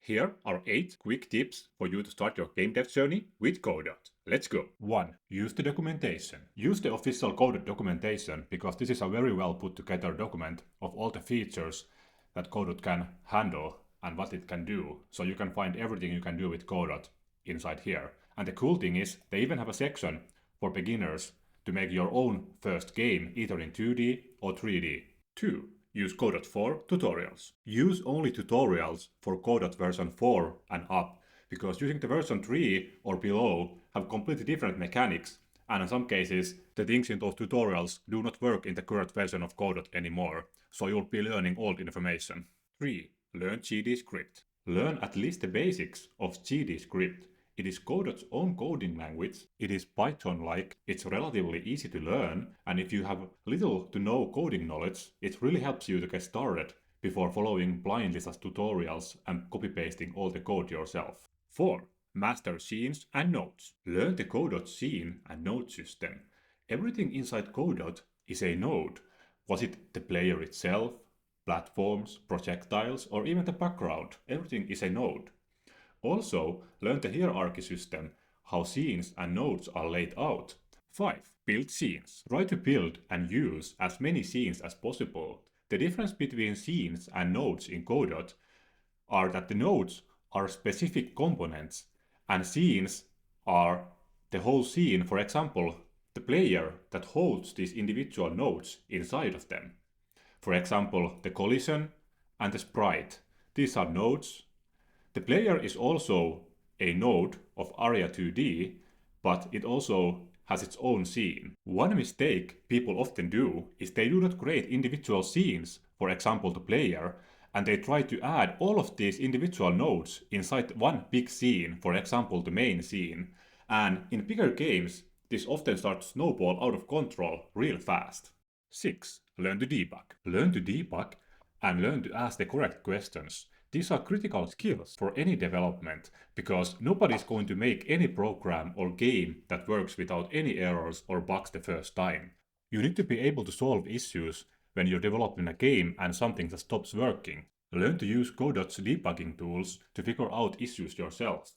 Here are 8 quick tips for you to start your game dev journey with Godot. Let's go! 1. Use the documentation. Use the official Godot documentation because this is a very well put together document of all the features that Godot can handle and what it can do. So you can find everything you can do with Godot inside here. And the cool thing is they even have a section for beginners to make your own first game either in 2D or 3D. 2. Use Godot for tutorials. Use only tutorials for Godot version 4 and up, because using the version 3 or below have completely different mechanics, and in some cases the things in those tutorials do not work in the current version of Godot anymore, so you'll be learning old information. 3. Learn GDScript. Learn at least the basics of GDScript. It is Godot's own coding language, it is Python-like, it's relatively easy to learn, and if you have little to no coding knowledge, it really helps you to get started before following blindly such tutorials and copy-pasting all the code yourself. 4. Master scenes and nodes. Learn the Godot scene and node system. Everything inside Godot is a node. Was it the player itself, platforms, projectiles, or even the background? Everything is a node. Also, learn the hierarchy system, how scenes and nodes are laid out. 5. Build scenes. Try to build and use as many scenes as possible. The difference between scenes and nodes in Godot are that the nodes are specific components and scenes are the whole scene, for example, the player that holds these individual nodes inside of them. For example, the collision and the sprite. These are nodes. The player is also a node of Area 2D, but it also has its own scene. One mistake people often do is they do not create individual scenes, for example the player, and they try to add all of these individual nodes inside one big scene, for example the main scene. And in bigger games, this often starts to snowball out of control real fast. 6. Learn to debug. Learn to debug and learn to ask the correct questions. These are critical skills for any development, because nobody is going to make any program or game that works without any errors or bugs the first time. You need to be able to solve issues when you're developing a game and something that stops working. Learn to use Godot's debugging tools to figure out issues yourself.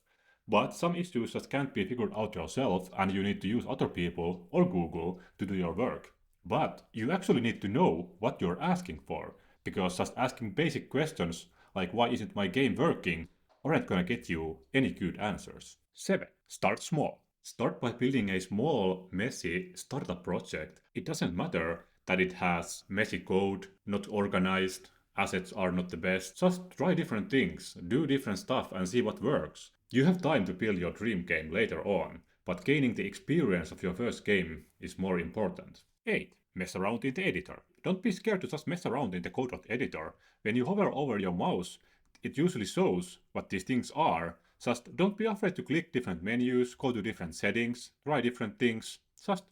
But some issues just can't be figured out yourself and you need to use other people or Google to do your work. But you actually need to know what you're asking for, because just asking basic questions like why isn't my game working aren't gonna get you any good answers. 7. Start small. Start by building a small, messy startup project. It doesn't matter that it has messy code, not organized, assets are not the best. Just try different things, do different stuff and see what works. You have time to build your dream game later on, but gaining the experience of your first game is more important. 8. Mess around in the editor. Don't be scared to just mess around in the Godot editor. When you hover over your mouse, it usually shows what these things are. Just don't be afraid to click different menus, go to different settings, try different things. Just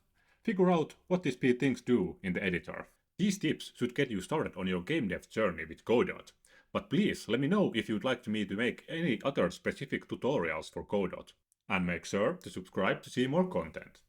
figure out what these things do in the editor. These tips should get you started on your game dev journey with Godot. But please let me know if you'd like me to make any other specific tutorials for Godot. And make sure to subscribe to see more content.